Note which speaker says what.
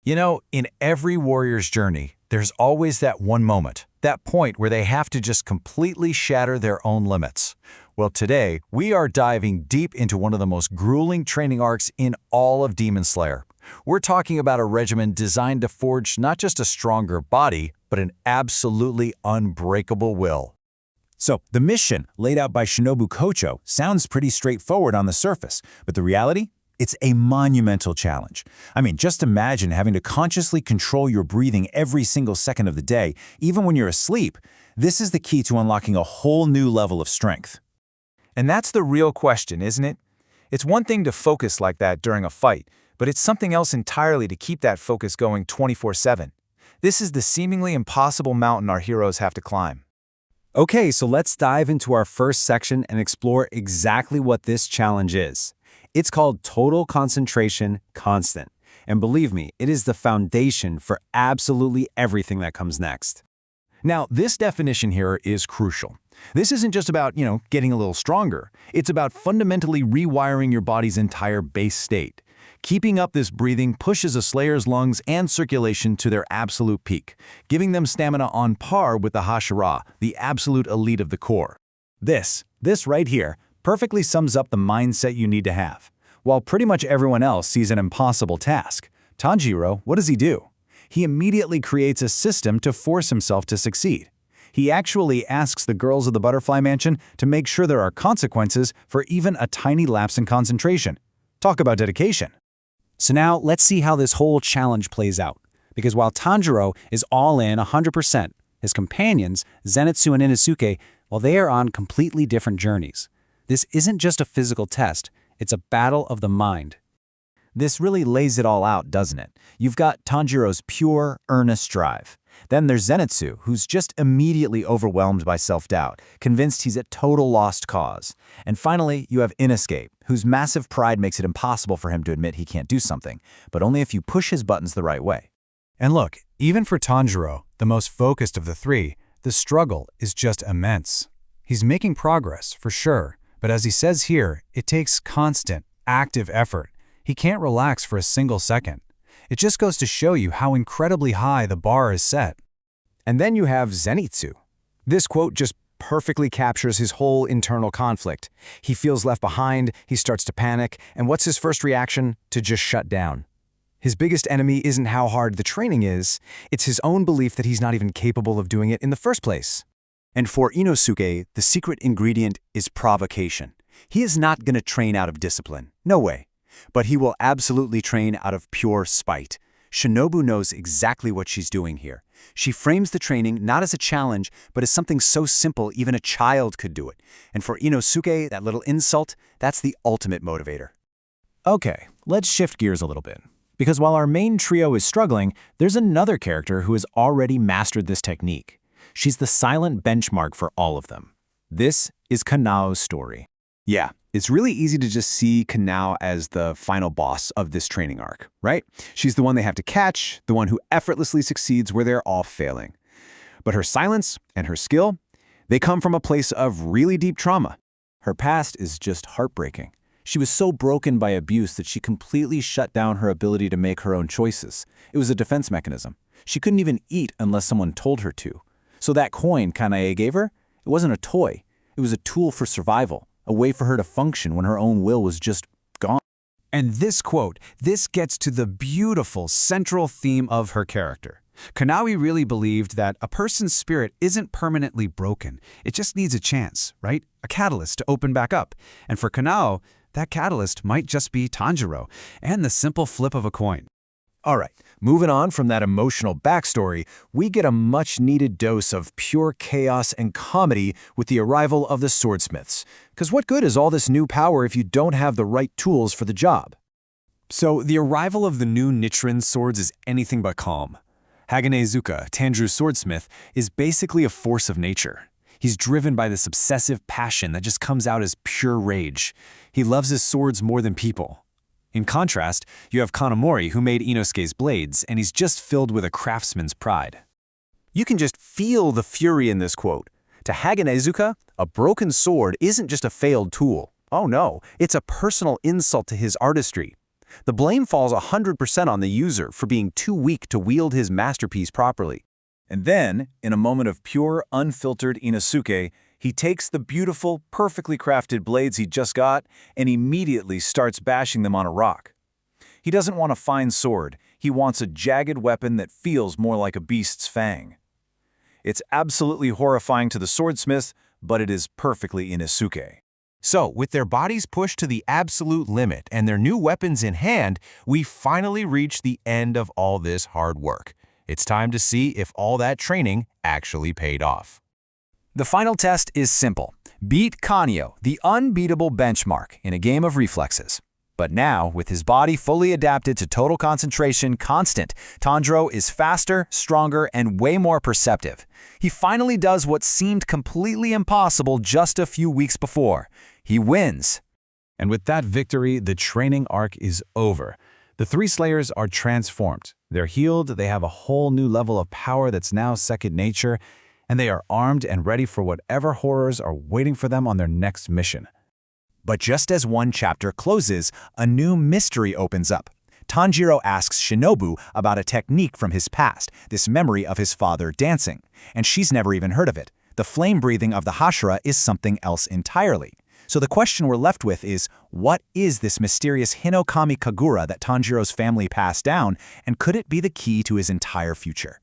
Speaker 1: You know, in every warrior's journey, there's always that one moment, that point where they have to just completely shatter their own limits. Well, today, we are diving deep into one of the most grueling training arcs in all of Demon Slayer. We're talking about a regimen designed to forge not just a stronger body, but an absolutely unbreakable will.
Speaker 2: So, the mission laid out by Shinobu Kocho sounds pretty straightforward on the surface, but the reality? It's a monumental challenge. I mean, just imagine having to consciously control your breathing every single second of the day, even when you're asleep. This is the key to unlocking a whole new level of strength.
Speaker 3: And that's the real question, isn't it? It's one thing to focus like that during a fight, but it's something else entirely to keep that focus going 24/7. This is the seemingly impossible mountain our heroes have to climb.
Speaker 4: Okay, so let's dive into our first section and explore exactly what this challenge is. It's called Total Concentration Constant. And believe me, it is the foundation for absolutely everything that comes next.
Speaker 1: Now, this definition here is crucial. This isn't just about, getting a little stronger. It's about fundamentally rewiring your body's entire base state. Keeping up this breathing pushes a Slayer's lungs and circulation to their absolute peak, giving them stamina on par with the Hashira, the absolute elite of the core.
Speaker 2: This right here, perfectly sums up the mindset you need to have. While pretty much everyone else sees an impossible task, Tanjiro, what does he do? He immediately creates a system to force himself to succeed. He actually asks the girls of the Butterfly Mansion to make sure there are consequences for even a tiny lapse in concentration. Talk about dedication.
Speaker 4: So now let's see how this whole challenge plays out. Because while Tanjiro is all in 100%, his companions, Zenitsu and Inosuke, well, they are on completely different journeys. This isn't just a physical test, it's a battle of the mind.
Speaker 2: This really lays it all out, doesn't it? You've got Tanjiro's pure, earnest drive. Then there's Zenitsu, who's just immediately overwhelmed by self-doubt, convinced he's a total lost cause. And finally, you have Inosuke, whose massive pride makes it impossible for him to admit he can't do something, but only if you push his buttons the right way.
Speaker 5: And look, even for Tanjiro, the most focused of the three, the struggle is just immense. He's making progress, for sure, but as he says here, it takes constant, active effort. He can't relax for a single second. It just goes to show you how incredibly high the bar is set.
Speaker 4: And then you have Zenitsu. This quote just perfectly captures his whole internal conflict. He feels left behind, he starts to panic, and what's his first reaction? To just shut down. His biggest enemy isn't how hard the training is, it's his own belief that he's not even capable of doing it in the first place.
Speaker 2: And for Inosuke, the secret ingredient is provocation. He is not going to train out of discipline. No way. But he will absolutely train out of pure spite. Shinobu knows exactly what she's doing here. She frames the training not as a challenge, but as something so simple even a child could do it. And for Inosuke, that little insult, that's the ultimate motivator. Okay, let's shift gears a little bit. Because while our main trio is struggling, there's another character who has already mastered this technique. She's the silent benchmark for all of them. This is Kanao's story.
Speaker 4: Yeah, it's really easy to just see Kanao as the final boss of this training arc, right? She's the one they have to catch, the one who effortlessly succeeds where they're all failing. But her silence and her skill, they come from a place of really deep trauma.
Speaker 2: Her past is just heartbreaking. She was so broken by abuse that she completely shut down her ability to make her own choices. It was a defense mechanism. She couldn't even eat unless someone told her to. So that coin Kanae gave her, it wasn't a toy. It was a tool for survival. A way for her to function when her own will was just gone.
Speaker 4: And this quote, this gets to the beautiful central theme of her character. Kanae really believed that a person's spirit isn't permanently broken. It just needs a chance, right? A catalyst to open back up. And for Kanao, that catalyst might just be Tanjiro and the simple flip of a coin.
Speaker 2: All right, moving on from that emotional backstory, we get a much-needed dose of pure chaos and comedy with the arrival of the swordsmiths. Because what good is all this new power if you don't have the right tools for the job?
Speaker 4: So the arrival of the new Nichiren swords is anything but calm. Hagane Izuka, Tanjiro's swordsmith, is basically a force of nature. He's driven by this obsessive passion that just comes out as pure rage. He loves his swords more than people. In contrast, you have Kanamori, who made Inosuke's blades, and he's just filled with a craftsman's pride.
Speaker 2: You can just feel the fury in this quote. To Hagane Izuka, a broken sword isn't just a failed tool. Oh no, it's a personal insult to his artistry. The blame falls 100% on the user for being too weak to wield his masterpiece properly. And then, in a moment of pure, unfiltered Inosuke, he takes the beautiful, perfectly crafted blades he just got and immediately starts bashing them on a rock. He doesn't want a fine sword, he wants a jagged weapon that feels more like a beast's fang. It's absolutely horrifying to the swordsmith, but it is perfectly Inosuke.
Speaker 6: So, with their bodies pushed to the absolute limit and their new weapons in hand, we finally reach the end of all this hard work. It's time to see if all that training actually paid off.
Speaker 2: The final test is simple. Beat Kanao, the unbeatable benchmark in a game of reflexes. But now, with his body fully adapted to total concentration constant, Tanjiro is faster, stronger, and way more perceptive. He finally does what seemed completely impossible just a few weeks before. He wins.
Speaker 5: And with that victory, the training arc is over. The three Slayers are transformed. They're healed, they have a whole new level of power that's now second nature, and they are armed and ready for whatever horrors are waiting for them on their next mission.
Speaker 2: But just as one chapter closes, a new mystery opens up. Tanjiro asks Shinobu about a technique from his past, this memory of his father dancing, and she's never even heard of it. The flame breathing of the Hashira is something else entirely. So the question we're left with is, what is this mysterious Hinokami Kagura that Tanjiro's family passed down, and could it be the key to his entire future?